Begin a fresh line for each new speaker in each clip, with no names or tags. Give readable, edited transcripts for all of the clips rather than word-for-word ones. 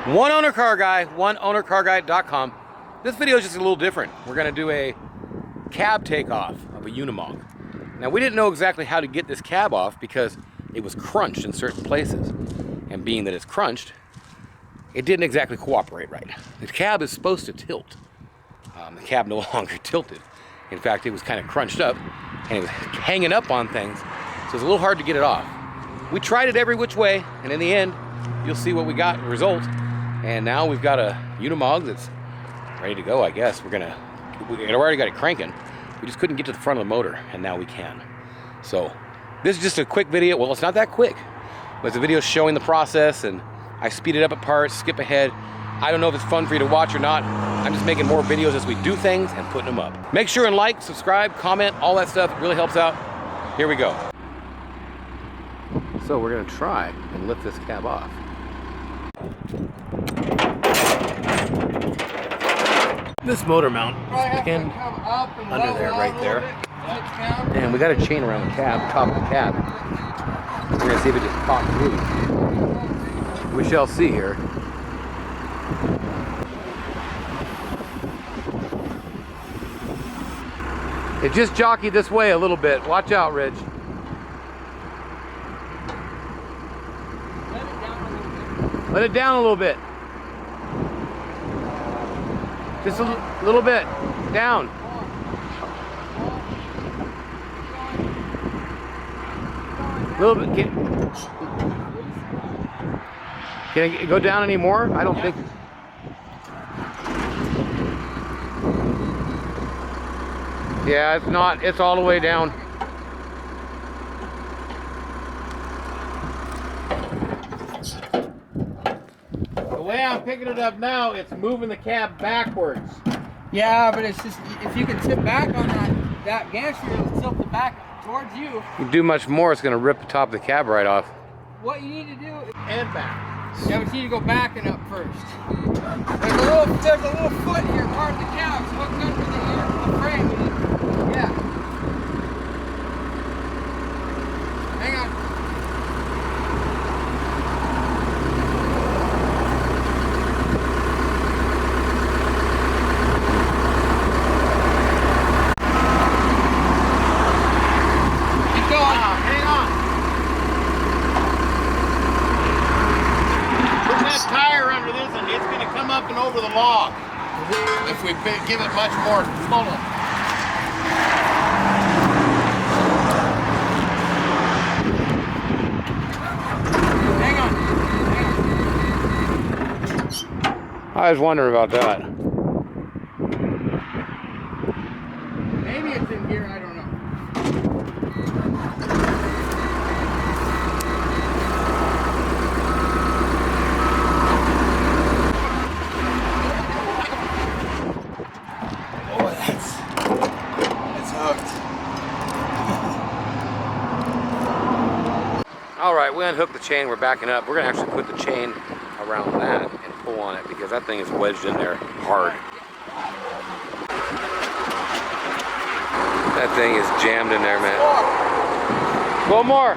One owner car guy, oneownercarguy.com. This video is just a little different. We're gonna do a cab takeoff of a Unimog. Now we didn't know exactly how to get this cab off because it was crunched in certain places. And being that it's crunched, it didn't exactly cooperate right. The cab is supposed to tilt. The cab no longer tilted. In fact, it was kind of crunched up and it was hanging up on things. So it's a little hard to get it off. We tried it every which way, and in the end, you'll see what we got, the result. And now we've got a Unimog that's ready to go, I guess. We already got it cranking. We just couldn't get to the front of the motor, and now we can. So this is just a quick video. Well, it's not that quick, but it's a video showing the process, and I speed it up at parts, skip ahead. I don't know if it's fun for you to watch or not. I'm just making more videos as we do things and putting them up. Make sure and like, subscribe, comment, all that stuff. It really helps out. Here we go. So we're gonna try and lift this cab off. This motor mount is pinned under there, right there. And we got a chain around the cab, top of the cab. We're gonna see if it just pops loose. We shall see here. It just jockeyed this way a little bit. Watch out, Ridge. Let it down a little bit. Just a little bit. Down. A little bit. Can it go down any more? I don't think. Yeah, it's not. It's all the way down. The way I'm picking it up now, it's moving the cab backwards.
Yeah, but it's just, if you can tip back on that gas gear, it'll tilt it back towards you.
You do much more, it's going to rip the top of the cab right off.
What you need to do is...
And back.
Yeah, but you need to go back and up first. There's a little foot here, part of the cab. It's hooked under the frame. Yeah. Hang on. Keep going.
Hang on. Put that tire under this and it's going to come up and over the log. If we give it much more pulling. I was wondering about that.
Maybe it's in here, I don't know.
Oh, it's hooked. All right, we unhooked the chain. We're backing up. We're gonna actually put the chain around that and pull on it because that thing is wedged in there hard. That thing is jammed in there, man. Go more.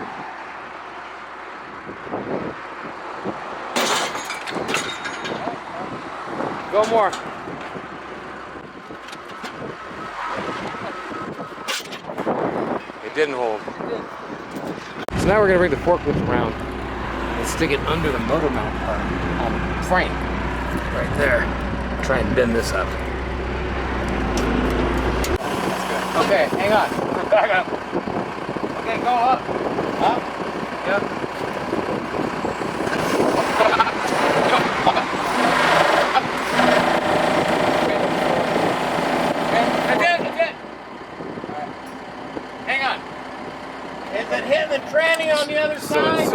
Go more. It didn't hold. So now we're gonna bring the forklift around and stick it under the motor mount part on the frame. Right there. Try and bend this up. Okay, hang on. Back up. Okay, go up. Up. Yep. That's it. Alright. Hang on. Is it hitting the tranny on the other side?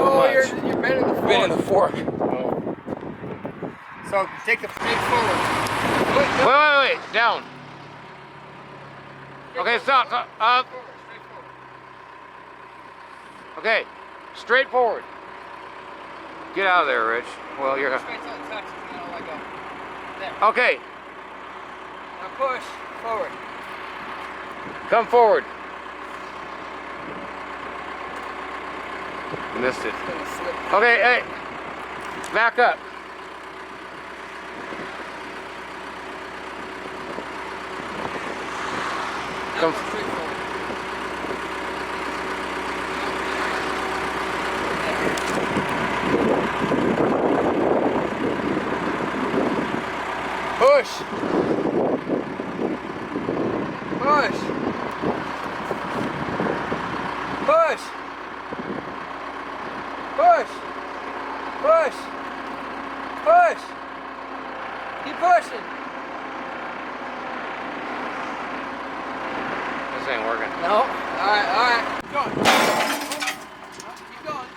You're bending the fork.
Bending the fork.
So take the straight forward.
Wait. Down. Okay, stop. Up.
Straight forward.
Okay, straight forward. Get out of there, Rich. Well, you're...
Straight till it touches and then I'll let go. There.
Okay.
Now push forward.
Come forward. You missed it.
It's gonna slip.
Okay, hey. Back up. Come.
Push. Push. Push. Push. Push. Push. Keep pushing.
This ain't working.
No. Alright, alright. Keep going. Keep going.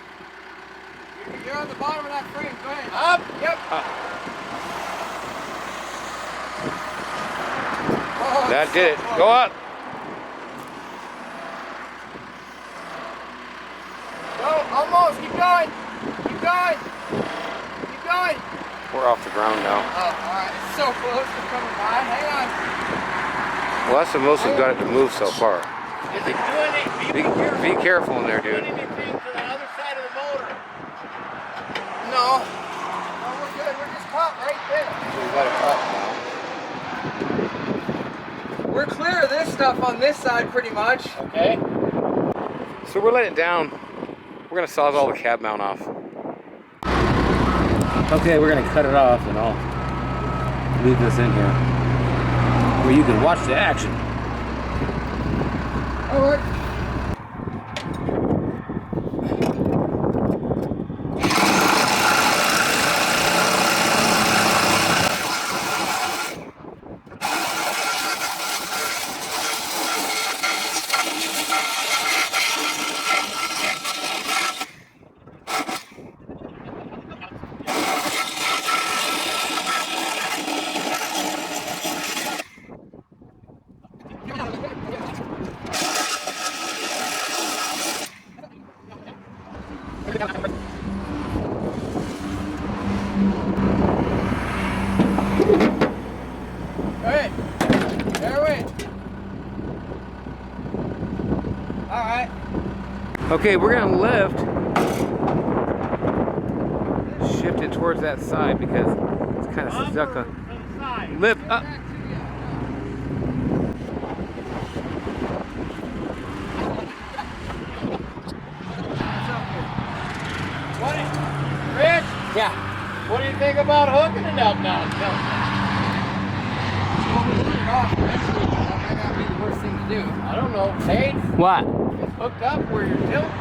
You're on the bottom of that frame. Go ahead. Up. Yep. Oh,
That did it. Go up.
Go. Almost. Keep going. Keep going. Keep going.
We're off the ground now.
Oh, alright. It's so close to coming by. Hang on.
Well, that's the most we've got it to move so far.
Is it doing it?
Be careful in there, dude.
Doing anything to the other side of the motor?
No. No, we're good. We're just caught right there.
We got it up now.
We're clear of this stuff on this side pretty much.
Okay.
So we're letting it down. We're gonna sawzall the cab mount off. Okay, we're gonna cut it off and I'll leave this in here where you can watch the action.
Alright. Alright. There we went. Alright.
Okay, we're gonna lift, shift it towards that side because it's kind of stuck on. Lift up.
Rich,
Yeah.
what do you think about hooking it up now?
Well, we put it off eventually, but that might not be the worst thing to do.
I don't know. Hey,
What?
it's hooked up where you're tilting.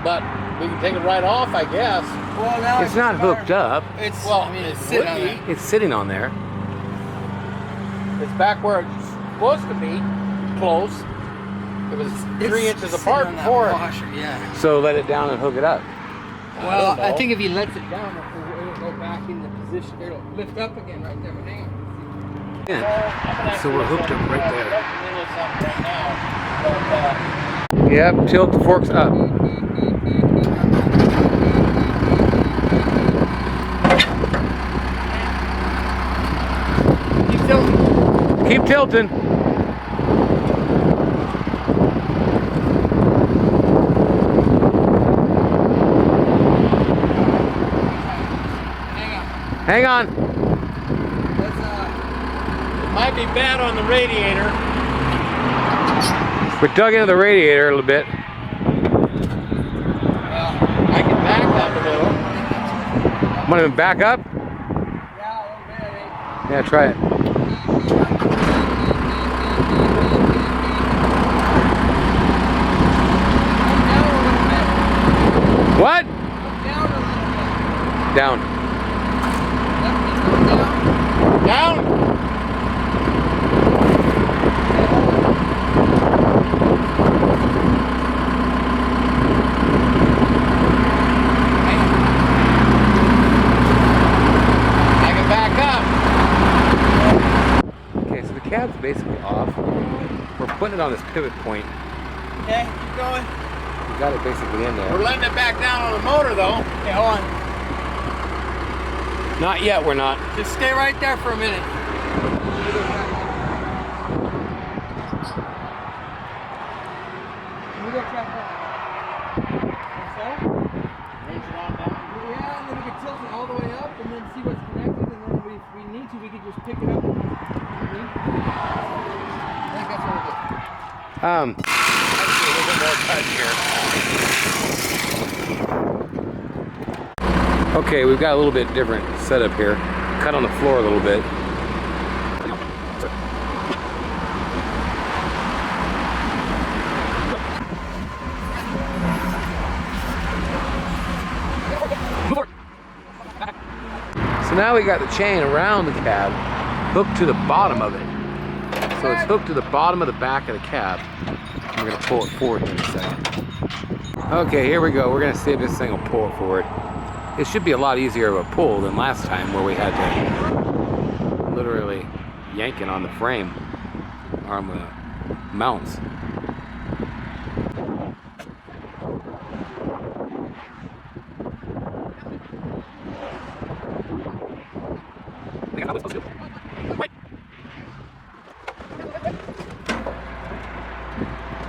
But we can take it right off, I guess.
Well, now
It's not hooked up.
It's,
Well,
I mean,
it
it's sitting
would
on
be.
there.
It's sitting on there.
It's back where it's supposed to be, close. It was 3 inches
sitting
apart
on that
before it.
washer, yeah.
So let it down and hook it up.
Well,
don't
I
know.
think if he lets it down, it'll go back in the position. It'll lift up again right there. But hang on.
Yeah. So we're hooked up right there.
Right now.
Yep, tilt the forks up.
Keep tilting.
Keep tilting.
Hang on.
Hang on.
Let's
Might be bad on the radiator.
We're dug into the radiator a little bit.
I can back up a little.
Want to back up?
yeah, a little bit. I think.
Yeah, try it.
Come down a little bit.
What?
Come down a little bit.
Down.
Left knee come down.
Down. I can back up.
Okay, so the cab's basically off. We're putting it on this pivot point.
Okay, keep going.
We got it basically in
We're
there.
letting it back down on the motor though.
Okay, hold on.
Not yet, we're not.
Just stay right there for a minute. Let me go check that. Like so?
Raise it on down.
Yeah, and then we can tilt it all the way up and then see what's connected, and then if we need to, we could just pick it up.
I see a little bit more cut here. Okay, we've got a little bit different setup here. Cut on the floor a little bit. So now we got the chain around the cab hooked to the bottom of it. So it's hooked to the bottom of the back of the cab. We're gonna pull it forward in a second. Okay, here we go. We're gonna see if this thing will pull it forward. It should be a lot easier of a pull than last time where we had to literally yank it on the frame on the mounts.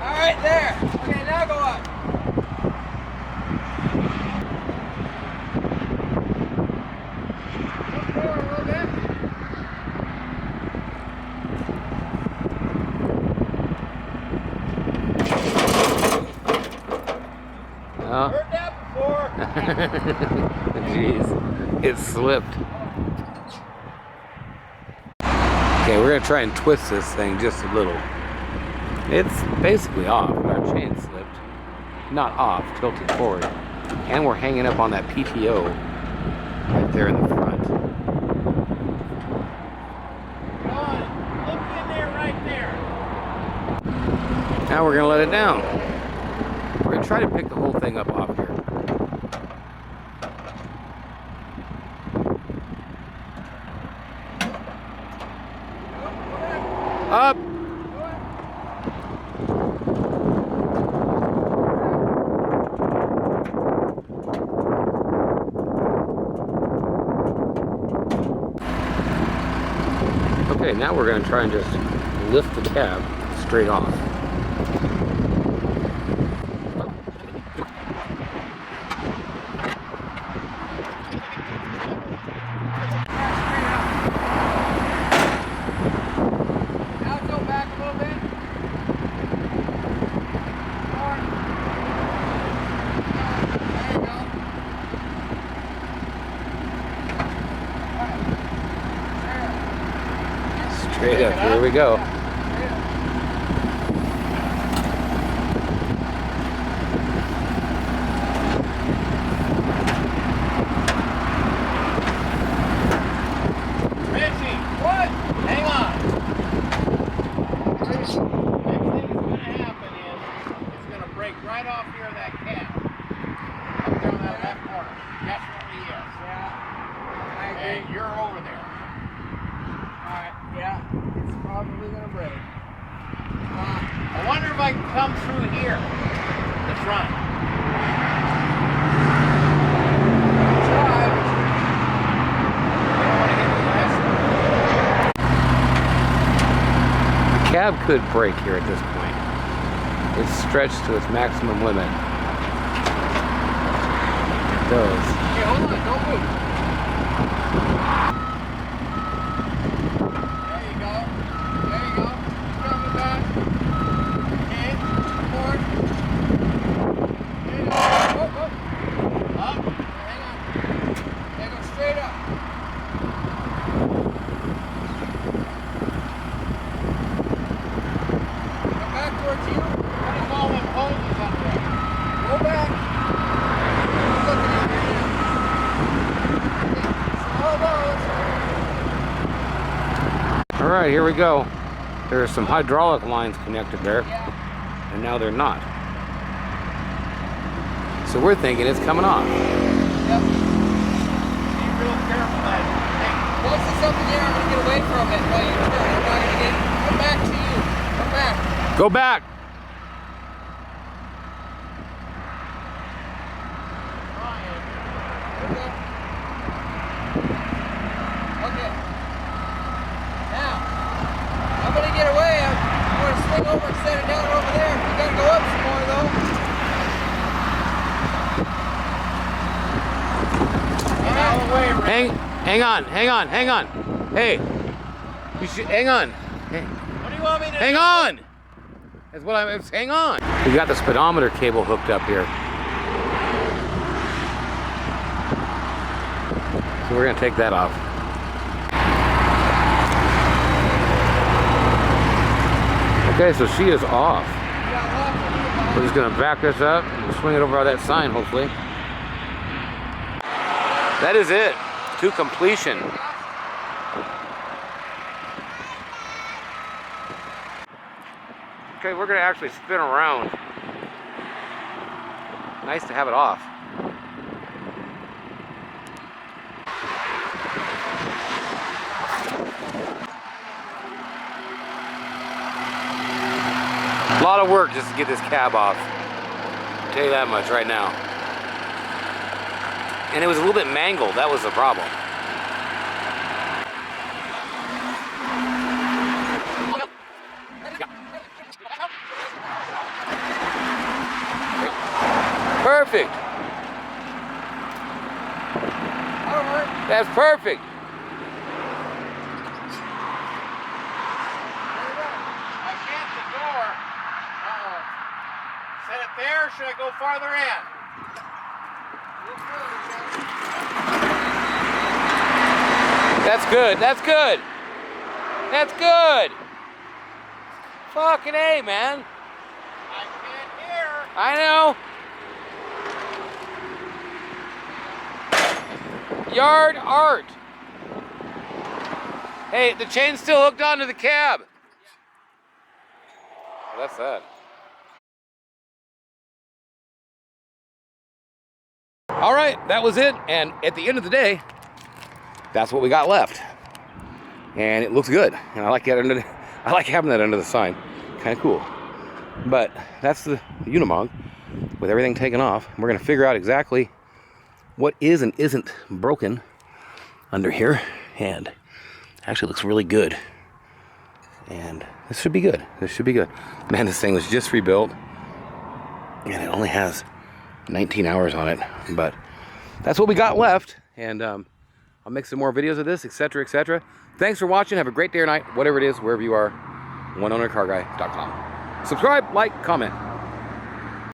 All right, there. Okay, now go up. Look forward a little bit.
Oh.
Heard that before.
Jeez, it slipped. Okay, we're gonna try and twist this thing just a little. It's basically off. Our chain slipped. Not off, tilted forward. And we're hanging up on that PTO right there in the front.
Look in there, right there.
Now we're gonna let it down. We're gonna try to pick the whole thing up off here. Up! Okay, now we're going to try and just lift the cab straight off.
Now go back a little bit. More. There you go.
Straight up, here we go.
Richie,
What?
hang on. Next thing that's going to happen is it's going to break right off here of that cab. Up there on that left corner. Definitely is.
Yeah. I agree.
And you're over there.
Alright, yeah. It's probably gonna break.
I wonder if I can come through here. The front.
Try.
The cab could break here at this point. It's stretched to its maximum limit. It does.
Hey, hold on, don't move. There you go. There you go. Coming back. Okay, forward. There you go. Whoop, whoop. Up. Hang on. Okay, go straight up. Come back towards you.
What is all them hoses up there?
Go back. I'm looking at you now. Okay, slow those.
All right, here we go. There are some hydraulic lines connected there,
Yeah.
and now they're not. So we're thinking it's coming off.
Yep.
Be real careful that thing.
Once it's up in the air, I'm gonna get away from it while you turn. I'm not gonna get. Come back to you. Come back.
Go back.
Okay. Now, I'm gonna get away. I'm gonna swing over and set it down over there. You gotta go up some more though.
Get out of the way, Rick.
Hang on. Hey, you should hang on. Hey,
What do you want me to
hang
do?
on. That's what I'm, hang on. We got the speedometer cable hooked up here. So we're gonna take that off. Okay, so she is off. We're just gonna back this up and swing it over on that sign, hopefully. That is it, to completion. Okay, we're gonna actually spin around. Nice to have it off. A lot of work just to get this cab off. I'll tell you that much right now. And it was a little bit mangled, that was the problem. Perfect. That's perfect.
I can't the door. Set it there, or should I go farther in?
That's good. That's good. That's good. Fucking A, man.
I can't hear.
I know. Yard art. Hey, the chain's still hooked onto the cab. Well, that's that. All right, that was it. And at the end of the day, that's what we got left. And it looks good. And I like that I like having that under the sign. Kind of cool. But that's the Unimog with everything taken off. We're gonna figure out exactly what is and isn't broken under here, and actually looks really good. And this should be good. This should be good. Man, this thing was just rebuilt, and it only has 19 hours on it, but that's what we got left. And I'll make some more videos of this, etc., etc. Thanks for watching. Have a great day or night, whatever it is, wherever you are. OneOwnerCarGuy.com. Subscribe, like, comment.